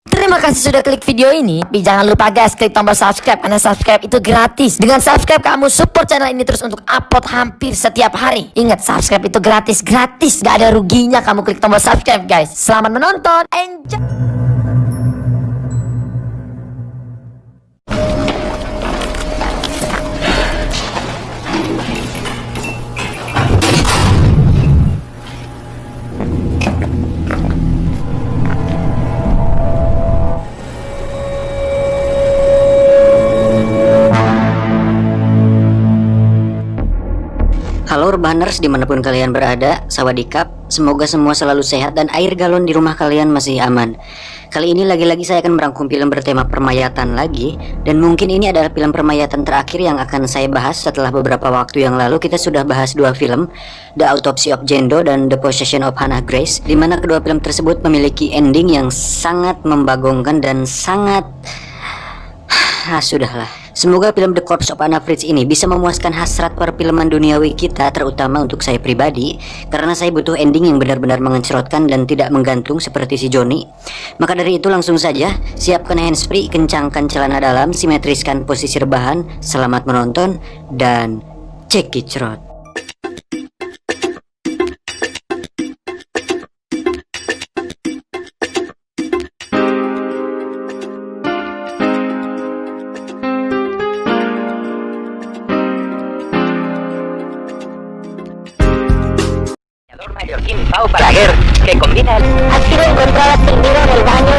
Terima kasih sudah klik video ini. Tapi jangan lupa guys, klik tombol subscribe karena subscribe itu gratis. Dengan subscribe kamu support channel ini terus untuk upload hampir setiap hari. Ingat, subscribe itu gratis, gak ada ruginya kamu klik tombol subscribe guys. Selamat menonton, enjoy. Halo Urbaners dimanapun kalian berada, sawadikap. Semoga semua selalu sehat dan air galon di rumah kalian masih aman. Kali ini lagi-lagi saya akan merangkum film bertema permayatan lagi. Dan mungkin ini adalah film permayatan terakhir yang akan saya bahas. Setelah beberapa waktu yang lalu kita sudah bahas dua film, The Autopsy of Jane Doe dan The Possession of Hannah Grace, dimana kedua film tersebut memiliki ending yang sangat membagongkan dan sangat... sudahlah. Semoga film The Corpse of Anna Fritz ini bisa memuaskan hasrat perfilman duniawi kita, terutama untuk saya pribadi, karena saya butuh ending yang benar-benar mengencerotkan dan tidak menggantung seperti si Johnny. Maka dari itu langsung saja, siapkan handsfree, kencangkan celana dalam, simetriskan posisi rebahan, selamat menonton, dan cekicrot. Mallorquín Pau Balaguer, que combina Ha sido encontrada sin vida en el baño.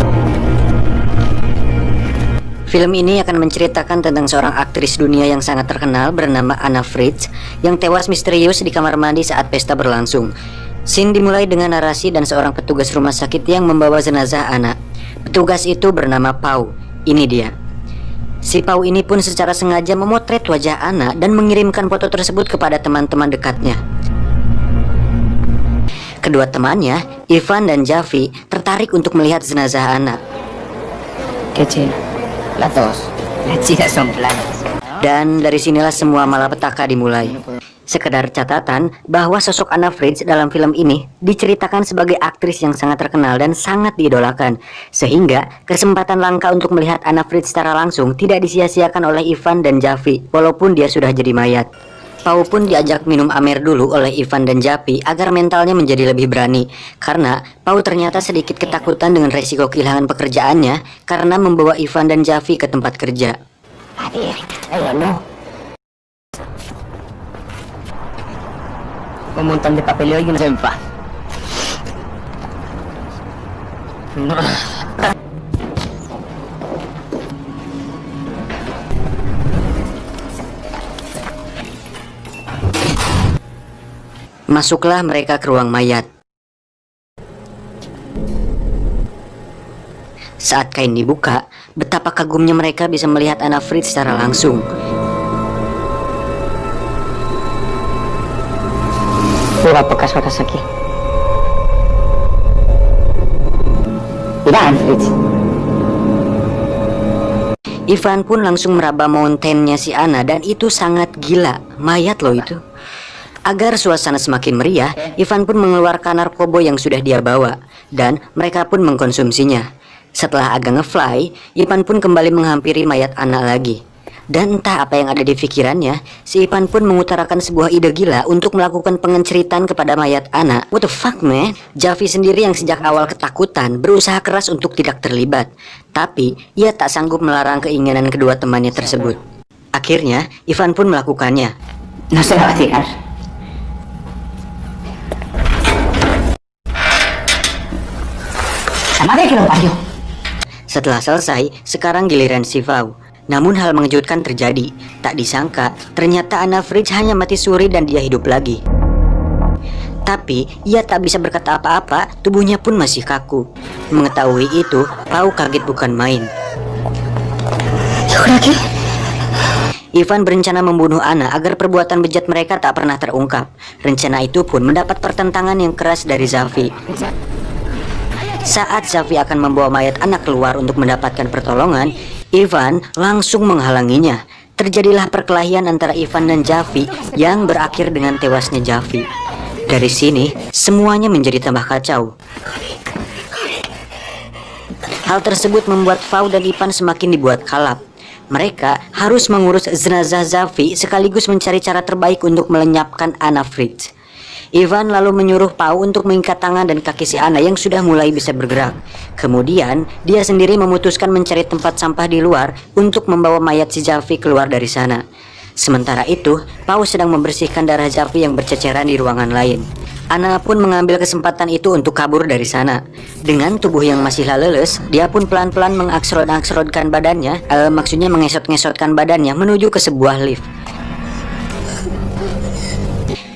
Film ini akan menceritakan tentang seorang aktris dunia yang sangat terkenal bernama Anna Fritz yang tewas misterius di kamar mandi saat pesta berlangsung. Scene dimulai dengan narasi dan seorang petugas rumah sakit yang membawa jenazah Anna. Petugas itu bernama Pau. Ini dia. Si Pau ini pun secara sengaja memotret wajah Anna dan mengirimkan foto tersebut kepada teman-teman dekatnya. Kedua temannya, Ivan dan Javi, tertarik untuk melihat jenazah Anna. Kecil, las dos, las chicas son planas. Dan dari sinilah semua malapetaka dimulai. Sekedar catatan bahwa sosok Anna Fritz dalam film ini diceritakan sebagai aktris yang sangat terkenal dan sangat diidolakan, sehingga kesempatan langka untuk melihat Anna Fritz secara langsung tidak disia-siakan oleh Ivan dan Javi, walaupun dia sudah jadi mayat. Pau pun diajak minum amer dulu oleh Ivan dan Javi agar mentalnya menjadi lebih berani, karena Pau ternyata sedikit ketakutan dengan resiko kehilangan pekerjaannya karena membawa Ivan dan Javi ke tempat kerja. Un montón de papeleo y una en paz. Masuklah mereka ke ruang mayat. Saat kain dibuka, betapa kagumnya mereka bisa melihat Anna Fritz secara langsung. Lleva pocas horas aquí. Mira, Fritz. Ivan pun langsung meraba mountainnya si Anna dan itu sangat gila. Mayat loh itu. Agar suasana semakin meriah, Ivan pun mengeluarkan narkoba yang sudah dia bawa, dan mereka pun mengkonsumsinya. Setelah agak ngefly, Ivan pun kembali menghampiri mayat Anna lagi. Dan entah apa yang ada di pikirannya, si Ivan pun mengutarakan sebuah ide gila untuk melakukan pengenceritan kepada mayat Anna. What the fuck man? Javi sendiri yang sejak awal ketakutan berusaha keras untuk tidak terlibat, tapi ia tak sanggup melarang keinginan kedua temannya tersebut. Akhirnya, Ivan pun melakukannya. No se la va a tirar. Madre que lo parió. Setelah selesai, sekarang giliran si Pau. Namun hal mengejutkan terjadi. Tak disangka, ternyata Anna Fritz hanya mati suri dan dia hidup lagi. Tapi, ia tak bisa berkata apa-apa, tubuhnya pun masih kaku. Mengetahui itu, Pau kaget bukan main. Ivan berencana membunuh Anna agar perbuatan bejat mereka tak pernah terungkap. Rencana itu pun mendapat pertentangan yang keras dari Javi. Saat Javi akan membawa mayat Anna keluar untuk mendapatkan pertolongan, Ivan langsung menghalanginya. Terjadilah perkelahian antara Ivan dan Javi yang berakhir dengan tewasnya Javi. Dari sini, semuanya menjadi tambah kacau. Hal tersebut membuat Pao dan Ivan semakin dibuat kalap. Mereka harus mengurus jenazah Zafi sekaligus mencari cara terbaik untuk melenyapkan Anna Fritz. Ivan lalu menyuruh Pao untuk mengikat tangan dan kaki si Anna yang sudah mulai bisa bergerak. Kemudian, dia sendiri memutuskan mencari tempat sampah di luar untuk membawa mayat si Zafi keluar dari sana. Sementara itu, Pao sedang membersihkan darah Zafi yang berceceran di ruangan lain. Anna pun mengambil kesempatan itu untuk kabur dari sana. Dengan tubuh yang masih leles, dia pun pelan-pelan mengesot-ngesotkan badannya, maksudnya mengesot-ngesotkan badannya menuju ke sebuah lift.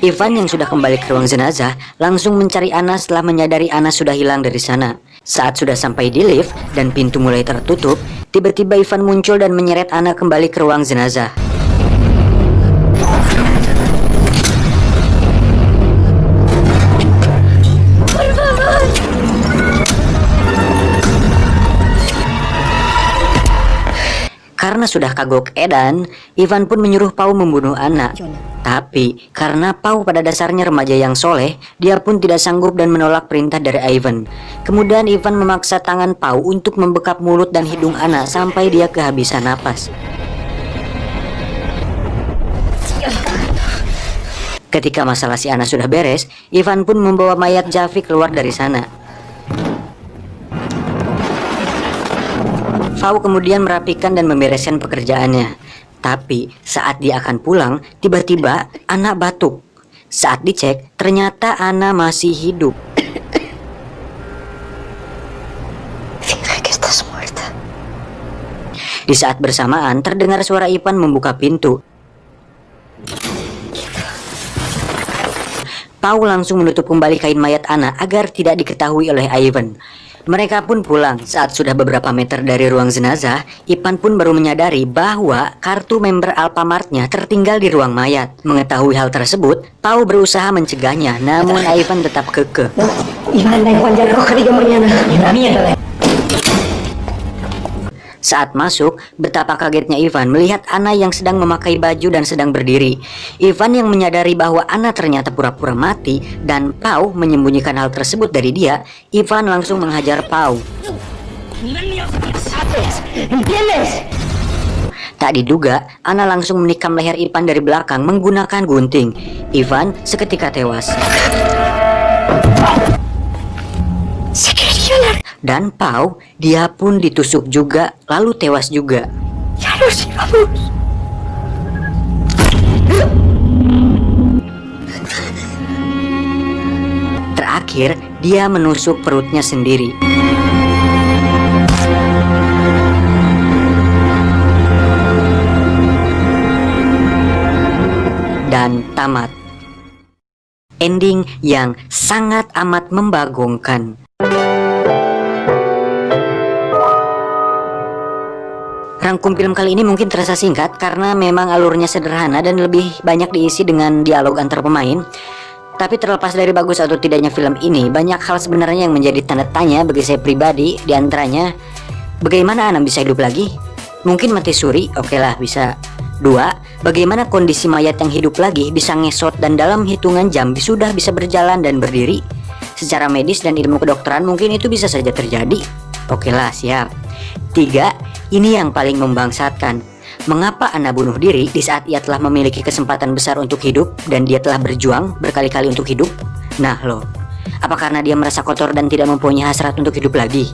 Ivan yang sudah kembali ke ruang jenazah langsung mencari Anna setelah menyadari Anna sudah hilang dari sana. Saat sudah sampai di lift dan pintu mulai tertutup, tiba-tiba Ivan muncul dan menyeret Anna kembali ke ruang jenazah. Karena sudah kagok edan, Ivan pun menyuruh Pao membunuh Anna. Tapi karena Pao pada dasarnya remaja yang soleh, dia pun tidak sanggup dan menolak perintah dari Ivan. Kemudian Ivan memaksa tangan Pao untuk membekap mulut dan hidung Anna sampai dia kehabisan napas. Ketika masalah si Anna sudah beres, Ivan pun membawa mayat Zafi keluar dari sana. Pao kemudian merapikan dan membereskan pekerjaannya. Tapi saat dia akan pulang, tiba-tiba Anna batuk. Saat dicek, ternyata Anna masih hidup. Di saat bersamaan, terdengar suara Ivan membuka pintu. Pao langsung menutup kembali kain mayat Anna agar tidak diketahui oleh Ivan. Mereka pun pulang. Saat sudah beberapa meter dari ruang jenazah, Ivan pun baru menyadari bahwa kartu member Alfamartnya tertinggal di ruang mayat. Mengetahui hal tersebut, Pao berusaha mencegahnya, namun Ivan tetap kekeh. Saat masuk, betapa kagetnya Ivan melihat Anna yang sedang memakai baju dan sedang berdiri. Ivan yang menyadari bahwa Anna ternyata pura-pura mati dan Pao menyembunyikan hal tersebut dari dia, Ivan langsung menghajar Pao. Tak diduga, Anna langsung menikam leher Ivan dari belakang menggunakan gunting. Ivan seketika tewas. Dan Pao, dia pun ditusuk juga, lalu tewas juga. Terakhir, dia menusuk perutnya sendiri. Dan tamat. Ending yang sangat amat membagongkan. Rangkum film kali ini mungkin terasa singkat karena memang alurnya sederhana dan lebih banyak diisi dengan dialog antar pemain. Tapi terlepas dari bagus atau tidaknya film ini, banyak hal sebenarnya yang menjadi tanda tanya bagi saya pribadi. Di antaranya, bagaimana Anna bisa hidup lagi? Mungkin mati suri, oke lah bisa. 2. Bagaimana kondisi mayat yang hidup lagi bisa ngesot dan dalam hitungan jam sudah bisa berjalan dan berdiri? Secara medis dan ilmu kedokteran mungkin itu bisa saja terjadi. Oke lah, siap. 3. Ini yang paling membangsatkan. Mengapa Anna bunuh diri di saat ia telah memiliki kesempatan besar untuk hidup dan dia telah berjuang berkali-kali untuk hidup? Nah loh, apa karena dia merasa kotor dan tidak mempunyai hasrat untuk hidup lagi?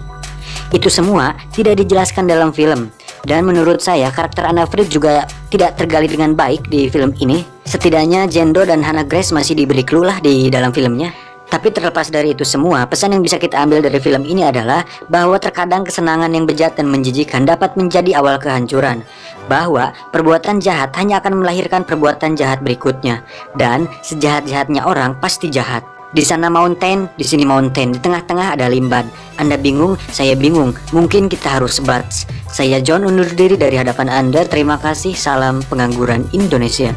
Itu semua tidak dijelaskan dalam film. Dan menurut saya karakter Anna Fritz juga tidak tergali dengan baik di film ini. Setidaknya Jendo dan Hannah Grace masih diberi clue lah di dalam filmnya. Tapi terlepas dari itu semua, pesan yang bisa kita ambil dari film ini adalah bahwa terkadang kesenangan yang bejat dan menjijikan dapat menjadi awal kehancuran. Bahwa perbuatan jahat hanya akan melahirkan perbuatan jahat berikutnya. Dan sejahat-jahatnya orang pasti jahat. Di sana mountain, di sini mountain, di tengah-tengah ada limban. Anda bingung, saya bingung, mungkin kita harus sebat. Saya John undur diri dari hadapan Anda. Terima kasih, salam pengangguran Indonesia.